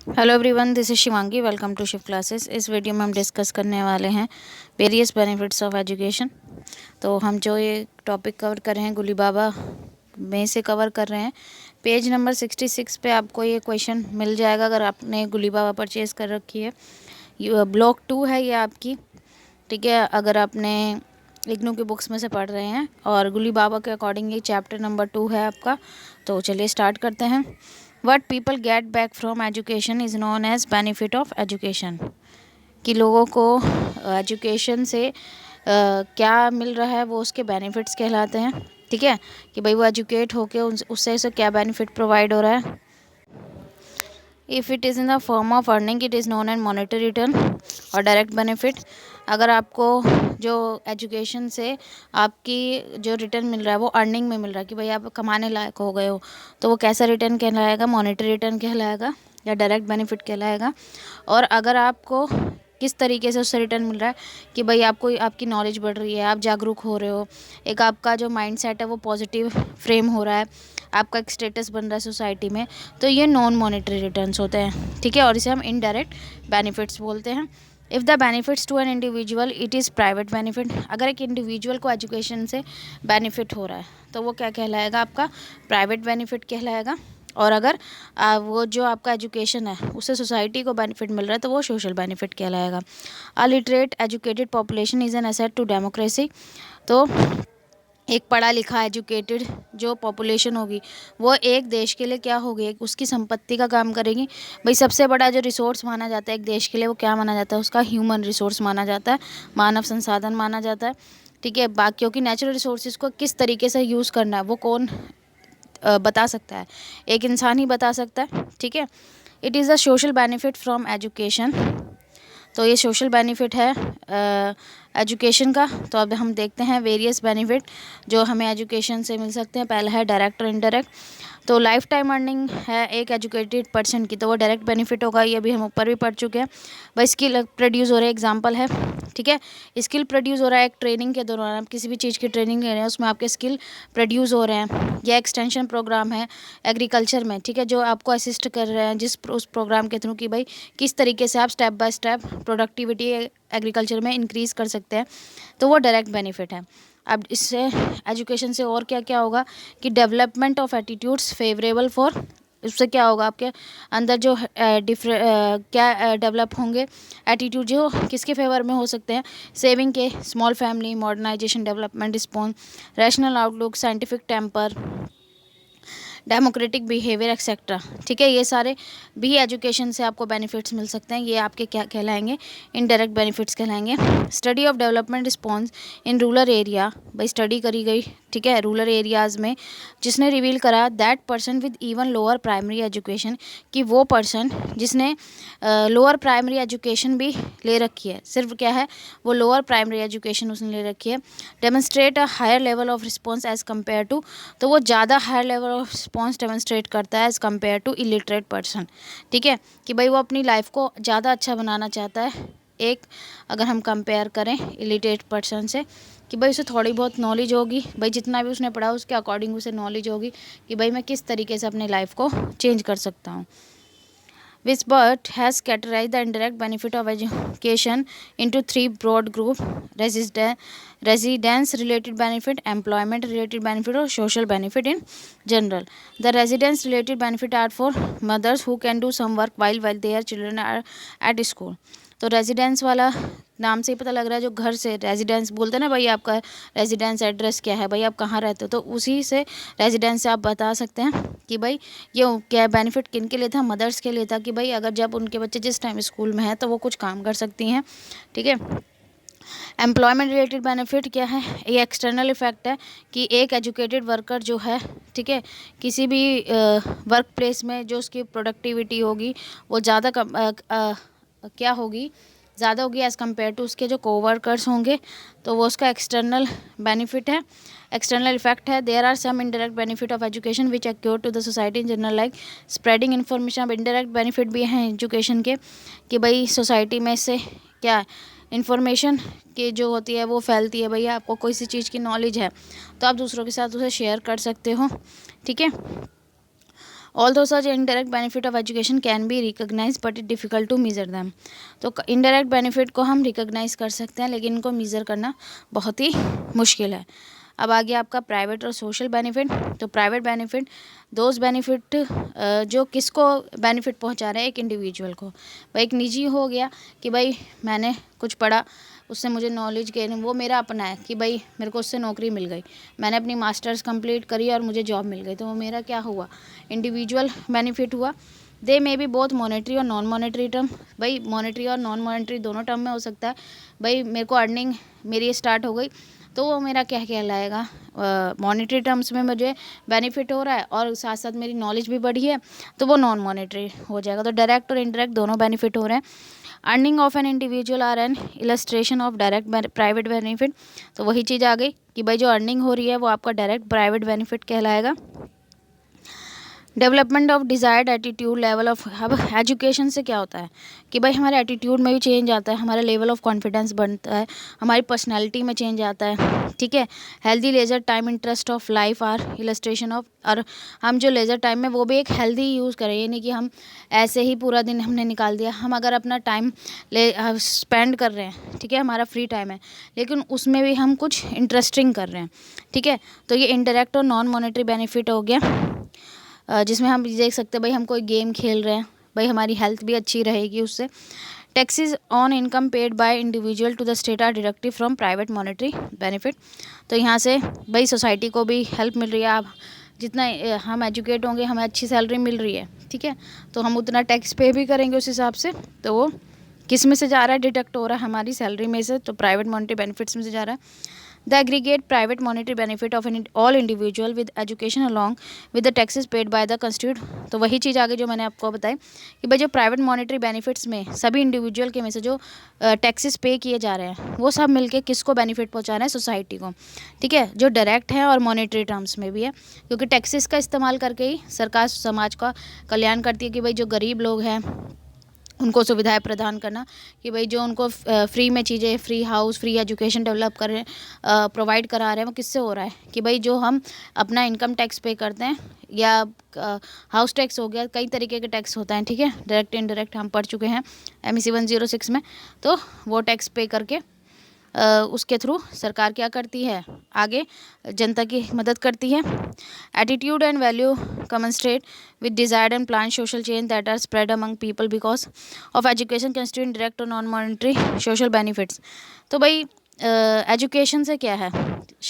Hello everyone, this is Shivangi. Welcome to Shiv classes. इस video में हम डिस्कस करने वाले हैं वेरियस बेनिफिट्स ऑफ एजुकेशन। तो हम जो ये टॉपिक कवर कर रहे हैं गुली बाबा में से कवर कर रहे हैं। पेज नंबर 66 पे आपको ये क्वेश्चन मिल जाएगा अगर आपने गुली बाबा परचेज कर रखी है। ब्लॉक 2 है ये आपकी, ठीक है। अगर आपने इग्नू की बुक्स में से पढ़ रहे हैं और गुली बाबा के अकॉर्डिंग ये चैप्टर नंबर 2 है आपका। तो चलिए स्टार्ट करते हैं। What people get back from education is known as benefit of education. कि लोगों को एजुकेशन से क्या मिल रहा है वो उसके बेनिफिट्स कहलाते हैं, ठीक है। कि भाई वो एजुकेट होके उससे उसे क्या बेनिफिट प्रोवाइड हो रहा है। If it is in the form of earning it is known and monetary return और डायरेक्ट बेनिफिट। अगर आपको जो एजुकेशन से आपकी जो रिटर्न मिल रहा है वो अर्निंग में मिल रहा है कि भाई आप कमाने लायक हो गए हो, तो वो कैसा रिटर्न कहलाएगा? मॉनेटरी रिटर्न कहलाएगा या डायरेक्ट बेनिफिट कहलाएगा। और अगर आपको किस तरीके से उससे रिटर्न मिल रहा है कि भाई आपको आपकी नॉलेज बढ़ रही है, आप जागरूक हो रहे हो, एक आपका जो माइंड सेट है वो पॉजिटिव फ्रेम हो रहा है, आपका एक स्टेटस बन रहा है सोसाइटी में, तो ये नॉन मॉनेटरी रिटर्न्स होते हैं, ठीक है। और इसे हम इनडायरेक्ट बेनिफिट्स बोलते हैं। If the benefits to an individual it is private benefit. अगर एक इंडिविजुअल को एजुकेशन से बेनिफिट हो रहा है तो वो क्या कहलाएगा? आपका प्राइवेट बेनिफिट कहलाएगा। और अगर वो जो आपका एजुकेशन है उससे सोसाइटी को बेनिफिट मिल रहा है तो वो सोशल बेनिफिट कहलाएगा। A literate educated population is an asset to democracy. तो एक पढ़ा लिखा एजुकेटेड जो पॉपुलेशन होगी वो एक देश के लिए क्या होगी? एक उसकी संपत्ति का काम करेगी। भाई सबसे बड़ा जो रिसोर्स माना जाता है एक देश के लिए वो क्या माना जाता है? उसका ह्यूमन रिसोर्स माना जाता है, मानव संसाधन माना जाता है, ठीक है। बाकियों की नेचुरल रिसोर्सेज को किस तरीके से यूज़ करना है वो कौन बता सकता है? एक इंसान ही बता सकता है, ठीक है। It is a social benefit from education. तो ये सोशल बेनिफिट है एजुकेशन का। तो अब हम देखते हैं वेरियस बेनिफिट जो हमें एजुकेशन से मिल सकते हैं। पहला है डायरेक्ट और इनडायरेक्ट। तो लाइफ टाइम अर्निंग है एक एजुकेटेड पर्सन की, तो वो डायरेक्ट बेनिफिट होगा। ये भी हम ऊपर भी पढ़ चुके हैं। भाई स्किल प्रोड्यूस हो रहा है, एग्जांपल है, ठीक है। स्किल प्रोड्यूस हो रहा है एक ट्रेनिंग के दौरान, आप किसी भी चीज़ की ट्रेनिंग ले रहे हैं उसमें आपके स्किल प्रोड्यूस हो रहे हैं। या एक्सटेंशन प्रोग्राम है एग्रीकल्चर में, ठीक है, जो आपको असिस्ट कर रहे हैं उस प्रोग्राम के थ्रू कि भाई किस तरीके से आप step by step productivity agriculture में इंक्रीज़ कर सकते हैं, तो वो डायरेक्ट बेनिफिट है। अब इससे एजुकेशन से और क्या क्या होगा कि development of attitudes favourable for. उससे क्या होगा? आपके अंदर जो क्या डेवलप होंगे एटीट्यूड जो किसके फेवर में हो सकते हैं? सेविंग के, small family, modernisation, development response, rational outlook, scientific temper, democratic behaviour etcetera, ठीक है। ये सारे भी एजुकेशन से आपको बेनिफिट्स मिल सकते हैं। ये आपके क्या कहलाएंगे? इनडायरेक्ट बेनिफिट्स कहलाएंगे। Study of development response in rural area. भाई स्टडी करी गई, ठीक है, रूरल एरियाज़ में, जिसने रिवील करा that person with even lower primary education, कि वो पर्सन जिसने लोअर प्राइमरी एजुकेशन भी ले रखी है, सिर्फ क्या है वो लोअर प्राइमरी एजुकेशन उसने ले रखी है, demonstrate a higher level of response as compare to. तो वो ज़्यादा higher level of response demonstrate करता है as compare to illiterate person, ठीक है। कि भाई वो अपनी लाइफ को ज़्यादा अच्छा बनाना चाहता है एक, अगर हम कंपेयर करें इलिटरेट पर्सन से, कि भाई उसे थोड़ी बहुत नॉलेज होगी, भाई जितना भी उसने पढ़ा उसके अकॉर्डिंग उसे नॉलेज होगी कि भाई मैं किस तरीके से अपनी लाइफ को चेंज कर सकता हूँ। Wisbert has categorized the indirect benefit of education into three broad groups: residence related benefit, employment related benefit, or social benefit in general. The residence related benefit are for mothers who can do some work while their children are at school. तो residence वाला नाम से ही पता लग रहा है, जो घर से रेजिडेंस बोलते हैं ना, भाई आपका रेजिडेंस एड्रेस क्या है, भाई आप कहाँ रहते हो, तो उसी से रेजिडेंस से आप बता सकते हैं कि भाई ये क्या बेनिफिट किन के लिए था? मदर्स के लिए था, कि भाई अगर जब उनके बच्चे जिस टाइम स्कूल में हैं तो वो कुछ काम कर सकती हैं, ठीक है। एम्प्लॉयमेंट रिलेटेड बेनिफिट क्या है? ये एक्सटर्नल इफेक्ट है कि एक एजुकेटेड वर्कर जो है, ठीक है, किसी भी वर्क प्लेस में जो उसकी प्रोडक्टिविटी होगी वो ज़्यादा क्या होगी? ज़्यादा होगी एज़ कम्पेयर टू उसके जो कोवर्कर्स होंगे, तो वो उसका एक्सटर्नल बेनिफिट है, एक्सटर्नल इफेक्ट है। There are some indirect benefit of education which accrue to the society in general, like spreading information. अब इनडायरेक्ट बेनिफिट भी हैं एजुकेशन के कि भाई सोसाइटी में से क्या इन्फॉर्मेशन की जो होती है वो फैलती है। भैया आपको कोई सी चीज़ की नॉलेज है तो आप दूसरों के साथ उसे शेयर कर सकते हो, ठीक है। Although such indirect benefit of education can be recognise but it difficult to measure them. तो इनडायरेक्ट बेनिफिट को हम रिकॉग्नाइज कर सकते हैं, लेकिन इनको मेज़र करना बहुत ही मुश्किल है। अब आ गया आपका प्राइवेट और सोशल बेनिफिट। तो प्राइवेट बेनिफिट दोज बेनिफिट जो किसको बेनिफिट पहुंचा रहे हैं, एक इंडिविजुअल को। भाई एक निजी हो गया कि भाई मैंने कुछ पढ़ा, उससे मुझे नॉलेज गेन, वो मेरा अपना है कि भाई मेरे को उससे नौकरी मिल गई, मैंने अपनी मास्टर्स कंप्लीट करी और मुझे जॉब मिल गई, तो वो मेरा क्या हुआ, इंडिविजुअल बेनिफिट हुआ। दे मे बी बोथ मॉनेटरी और नॉन मॉनेटरी टर्म। भाई मॉनेटरी और नॉन मॉनेटरी दोनों टर्म में हो सकता है। भाई मेरे को अर्निंग मेरी स्टार्ट हो गई तो वो मेरा क्या कहलाएगा, मॉनेटरी टर्म्स में मुझे बेनिफिट हो रहा है और साथ साथ मेरी नॉलेज भी बढ़ी है, तो वो नॉन मॉनेटरी हो जाएगा। तो डायरेक्ट और इनडायरेक्ट दोनों बेनिफिट हो रहे हैं। Earning of an individual are an illustration of direct private benefit. तो वही चीज़ आ गई कि भाई जो अर्निंग हो रही है वो आपका डायरेक्ट प्राइवेट बेनिफिट कहलाएगा। Development of desired attitude level of. अब एजुकेशन से क्या होता है कि भाई हमारे एटीट्यूड में भी चेंज आता है, हमारा लेवल ऑफ कॉन्फिडेंस बनता है, हमारी पर्सनालिटी में चेंज आता है, ठीक है। Healthy leisure time interest of life are illustration of. और हम जो लेजर टाइम में वो भी एक हेल्दी यूज़ करें, ये नहीं कि हम ऐसे ही पूरा दिन हमने निकाल दिया। हम अगर अपना टाइम स्पेंड कर रहे हैं, ठीक है, हमारा फ्री टाइम है, लेकिन उसमें भी हम कुछ इंटरेस्टिंग कर रहे हैं, ठीक है। तो ये इनडायरेक्ट और नॉन मॉनेटरी बेनिफिट हो गया, जिसमें हम देख सकते हैं भाई हम कोई गेम खेल रहे हैं, भाई हमारी हेल्थ भी अच्छी रहेगी उससे। Taxes on income paid by individual to the state are deductive from private monetary benefit. तो यहाँ से भाई सोसाइटी को भी हेल्प मिल रही है। आप जितना हम एजुकेट होंगे, हमें अच्छी सैलरी मिल रही है, ठीक है, तो हम उतना टैक्स पे भी करेंगे उस हिसाब से। तो वो किस में से जा रहा है, डिडक्ट हो रहा है हमारी सैलरी में से, तो प्राइवेट मॉनेटरी बेनिफिट्स में से जा रहा है। The aggregate private monetary benefit of all individual with education along with the taxes paid by the constitute। तो वही चीज़ आगे जो मैंने आपको बताई कि भाई जो प्राइवेट मॉनेटरी बेनिफिट्स में सभी इंडिविजुअल के में से जो टैक्सेस पे किए जा रहे हैं वो सब मिलके किसको बेनिफिट पहुंचा रहे हैं, सोसाइटी को, ठीक है, जो डायरेक्ट है और मॉनेटरी टर्म्स में भी है, क्योंकि टैक्सेस का इस्तेमाल करके ही सरकार समाज का कल्याण करती है कि भाई जो गरीब लोग हैं उनको सुविधाएं प्रदान करना, कि भाई जो उनको फ्री में चीज़ें, free house, free education develop कर रहे हैं, प्रोवाइड करा रहे हैं, वो किससे हो रहा है कि भाई जो हम अपना इनकम टैक्स पे करते हैं, या हाउस टैक्स हो गया, कई तरीके के टैक्स होता है, ठीक है, डायरेक्ट इनडायरेक्ट हम पढ़ चुके हैं MEC 106 में। तो वो टैक्स पे करके उसके थ्रू सरकार क्या करती है, आगे जनता की मदद करती है। Attitude and value commensurate with desired and plan social change that are spread among people because of education constitute direct और नॉन मॉनेटरी सोशल बेनिफिट्स। तो भाई एजुकेशन से क्या है,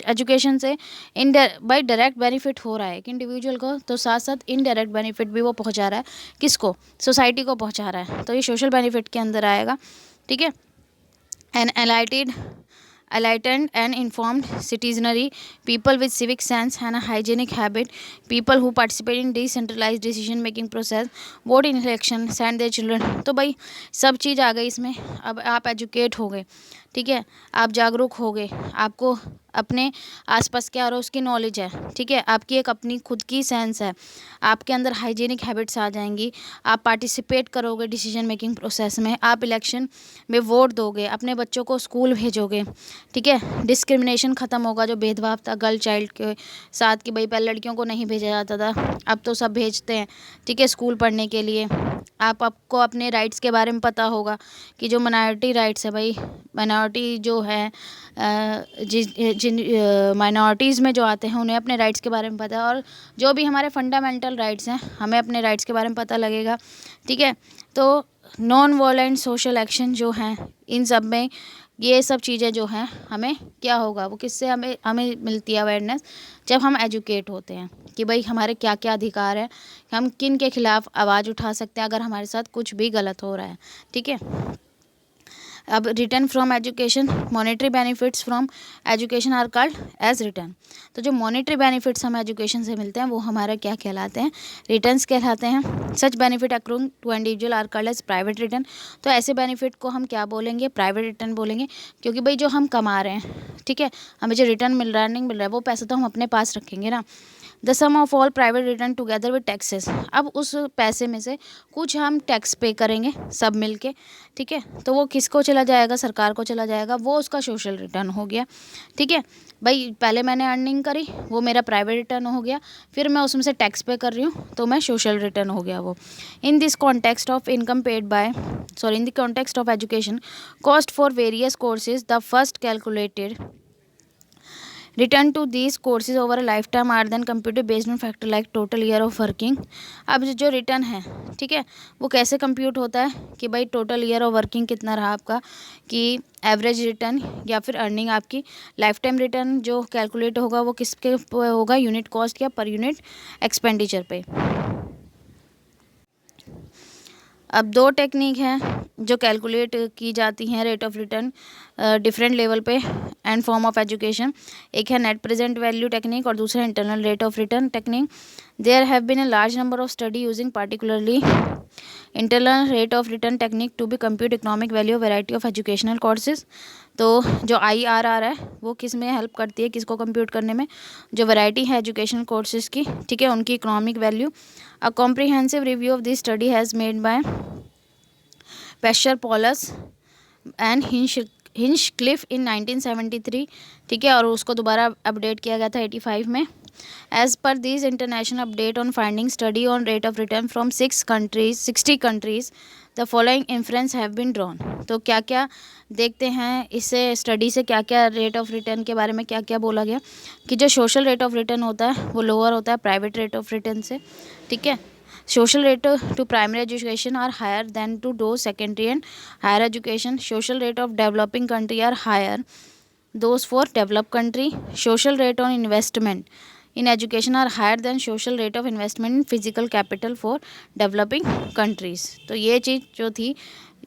एजुकेशन से भाई डायरेक्ट बेनिफिट हो रहा है एक इंडिविजुअल को, तो साथ साथ इनडायरेक्ट बेनिफिट भी वो पहुंचा रहा है, किसको, सोसाइटी को पहुंचा रहा है, तो ये सोशल बेनिफिट के अंदर आएगा, ठीक है। An enlightened and informed citizenry, people with civic sense and a hygienic habit, people who participate in decentralized decision making process, vote in election, send their children। तो भाई सब चीज़ आ गई इसमें। अब आप एजुकेट हो गए, ठीक है, आप जागरूक हो गए, आपको अपने आसपास क्या हो रहा है उसकी नॉलेज है, ठीक है, आपकी एक अपनी खुद की सेंस है, आपके अंदर हाइजीनिक हैबिट्स आ जाएंगी, आप पार्टिसिपेट करोगे डिसीजन मेकिंग प्रोसेस में, आप इलेक्शन में वोट दोगे, अपने बच्चों को स्कूल भेजोगे, ठीक है, डिस्क्रिमिनेशन ख़त्म होगा, जो भेदभाव था गर्ल चाइल्ड के साथ कि भाई पहले लड़कियों को नहीं भेजा जाता था, अब तो सब भेजते हैं, ठीक है, स्कूल पढ़ने के लिए। आपको अपने राइट्स के बारे में पता होगा कि जो माइनॉरिटी राइट्स है, भाई माइनॉरिटी जो है जिन माइनॉरिटीज़ में जो आते हैं उन्हें अपने राइट्स के बारे में पता है, और जो भी हमारे फंडामेंटल राइट्स हैं हमें अपने राइट्स के बारे में पता लगेगा, ठीक है। तो नॉन वायलेंट सोशल एक्शन जो हैं, इन सब में ये सब चीज़ें जो हैं हमें क्या होगा, वो किससे हमें मिलती है अवेयरनेस, जब हम एजुकेट होते हैं कि भाई हमारे क्या क्या अधिकार हैं, हम किन के खिलाफ़ आवाज़ उठा सकते हैं अगर हमारे साथ कुछ भी गलत हो रहा है, ठीक है। अब return from education, monetary benefits from education are called as return. तो जो मॉनेटरी बेनिफिट्स हमें एजुकेशन से मिलते हैं वो हमारा क्या कहलाते हैं, रिटर्न्स कहलाते हैं। Such benefit accruing to individual are called as private return. तो ऐसे बेनिफिट को हम क्या बोलेंगे, प्राइवेट रिटर्न बोलेंगे, क्योंकि भाई जो हम कमा रहे हैं, ठीक है, हमें जो रिटर्न मिल रहा है, नहीं मिल रहा है, वो पैसा तो हम अपने पास रखेंगे ना। The sum of all private return together with taxes. अब उस पैसे में से कुछ हम टैक्स पे करेंगे सब मिल के, ठीक है, तो वो किसको चला जाएगा, सरकार को चला जाएगा, वो उसका सोशल रिटर्न हो गया, ठीक है भाई। पहले मैंने अर्निंग करी, वो मेरा प्राइवेट रिटर्न हो गया, फिर मैं उसमें से टैक्स पे कर रही हूँ तो मैं सोशल रिटर्न हो गया वो। In this context of income paid by in the context of education cost for various courses the first calculated return to these courses over a lifetime are then computed based on factor like total year of working. अब जो return है, ठीक है, वो कैसे compute होता है कि भाई टोटल ईयर ऑफ वर्किंग कितना रहा आपका, कि एवरेज रिटर्न या फिर अर्निंग आपकी। लाइफ टाइम रिटर्न जो कैलकुलेट होगा वो किसके होगा, यूनिट कॉस्ट या पर यूनिट एक्सपेंडिचर पे। अब दो टेक्निक हैं जो कैलकुलेट की जाती हैं rate of return different level पे एंड फॉर्म ऑफ एजुकेशन। एक है नेट प्रेजेंट वैल्यू टेक्निक और दूसरा internal rate of return technique. There have been a large number of study using particularly internal rate of return technique to be compute economic value variety of educational courses. तो जो IRR है वो किस में help करती है, किसको compute करने में, जो वैरायटी है एजुकेशनल कोर्सेज की, ठीक है, उनकी economic value. A comprehensive review of this study has made by Psacharopoulos and Hinchliffe इन 1973, ठीक है, और उसको दोबारा अपडेट किया गया था 85 में। As per this international update on finding study on rate of return from 60 countries the following inference have been drawn. तो क्या क्या देखते हैं इससे स्टडी से, क्या क्या रेट ऑफ रिटर्न के बारे में क्या क्या बोला गया, कि जो सोशल रेट ऑफ रिटर्न होता है वो लोअर होता है प्राइवेट रेट ऑफ रिटर्न से, ठीक है। Social rate to primary education are higher than to those secondary and higher education. Social rate of developing country are higher those for developed country. Social rate on investment in education are higher than social rate of investment in physical capital for developing countries. तो ये चीज़ जो थी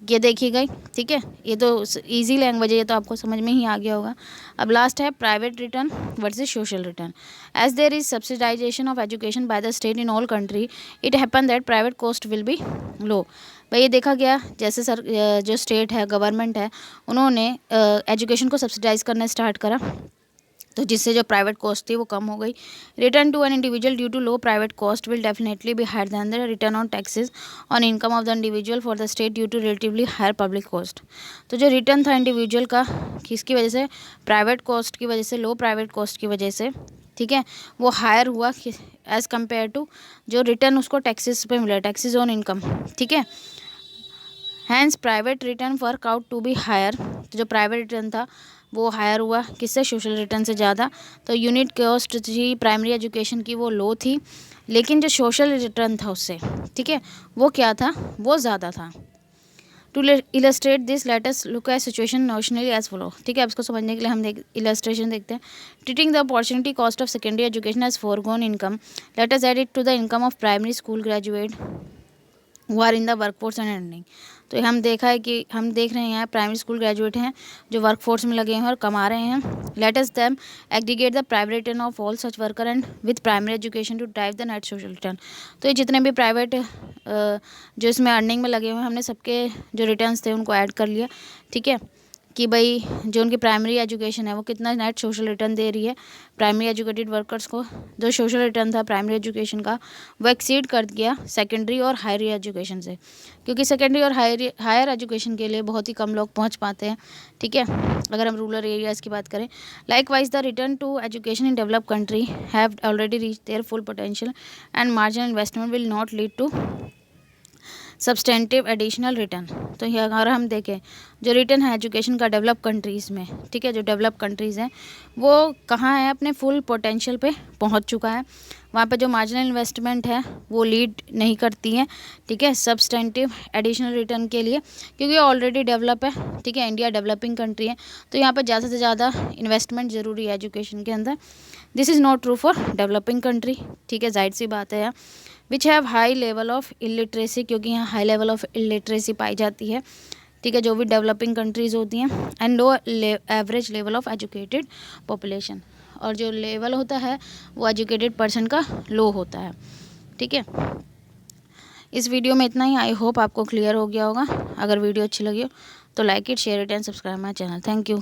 ये देखी गई, ठीक है। ये तो इजी लैंग्वेज है, ये तो आपको समझ में ही आ गया होगा। अब लास्ट है private return versus social return. As there is subsidization of education by the state in all country it happen that private cost will be low. भाई ये देखा गया जैसे सर जो स्टेट है, गवर्नमेंट है, उन्होंने एजुकेशन को सब्सिडाइज करना स्टार्ट करा, तो जिससे जो प्राइवेट कॉस्ट थी वो कम हो गई। Return to an individual due to low private cost will definitely be higher than the return on taxes on income of the individual for the state due to relatively higher public cost. तो जो return था individual का किसकी वजह से, private cost की वजह से, लो प्राइवेट कॉस्ट की वजह से, ठीक है, वो हायर हुआ एज़ कम्पेयर टू जो रिटर्न उसको टैक्सेस पे मिला, टैक्सेस ऑन इनकम, ठीक है। Hence private return work out to be higher. तो जो प्राइवेट रिटर्न था वो हायर हुआ किससे, सोशल रिटर्न से ज़्यादा। तो यूनिट कॉस्ट थी प्राइमरी एजुकेशन की वो लो थी, लेकिन जो सोशल रिटर्न था उससे, ठीक है, वो क्या था, वो ज़्यादा था। To illustrate this let us look at situation notionally as follow, ठीक है। अब इसको समझने के लिए हम इलस्ट्रेशन देखते हैं। Treating the opportunity cost of secondary education as forgone income let us add it to the income of primary school graduate who are in the workforce and earning. तो हम देखा है कि हम देख रहे हैं प्राइमरी स्कूल ग्रेजुएट हैं जो वर्कफोर्स में लगे हैं और कमा रहे हैं। Let us them aggregate the private return of all such worker and with primary education to drive the net social return. तो ये जितने भी प्राइवेट जो इसमें अर्निंग में लगे हुए हैं, हमने सबके जो रिटर्न्स थे उनको ऐड कर लिया, ठीक है, कि भाई जो उनकी प्राइमरी एजुकेशन है वो कितना नेट सोशल रिटर्न दे रही है प्राइमरी एजुकेटेड वर्कर्स को। जो सोशल रिटर्न था प्राइमरी एजुकेशन का वो एक्सीड कर गया सेकेंडरी और हायर एजुकेशन से, क्योंकि सेकेंडरी और हायर एजुकेशन के लिए बहुत ही कम लोग पहुंच पाते हैं, ठीक है, अगर हम रूरल एरियाज़ की बात करें। Likewise the return to education in develop country have already reach their full potential and marginal investment will not lead to substantive additional return. तो ये अगर हम देखें जो रिटर्न है एजुकेशन का डेवलप कंट्रीज़ में, ठीक है, जो डेवलप कंट्रीज़ हैं वो कहाँ है, अपने फुल पोटेंशियल पे पहुंच चुका है। वहाँ पे जो मार्जिनल इन्वेस्टमेंट है वो लीड नहीं करती है, ठीक है, सब्सटेंटिव एडिशनल रिटर्न के लिए, क्योंकि ऑलरेडी डेवलप है, ठीक है, इंडिया डेवलपिंग कंट्री है, तो यहाँ पर ज़्यादा से ज़्यादा इन्वेस्टमेंट ज़रूरी है एजुकेशन के अंदर। This is not true for developing country, ठीक है, जाहिर सी बात है यार। Which have high level of illiteracy, क्योंकि यहाँ हाई लेवल ऑफ इलिटरेसी पाई जाती है, ठीक है, जो भी डेवलपिंग कंट्रीज़ होती हैं, and low average level of educated population, और जो लेवल होता है वो एजुकेटेड पर्सन का लो होता है, ठीक है। इस वीडियो में इतना ही। आई होप आपको क्लियर हो गया होगा। अगर वीडियो अच्छी लगी हो तो like it, share it and subscribe my channel. Thank you.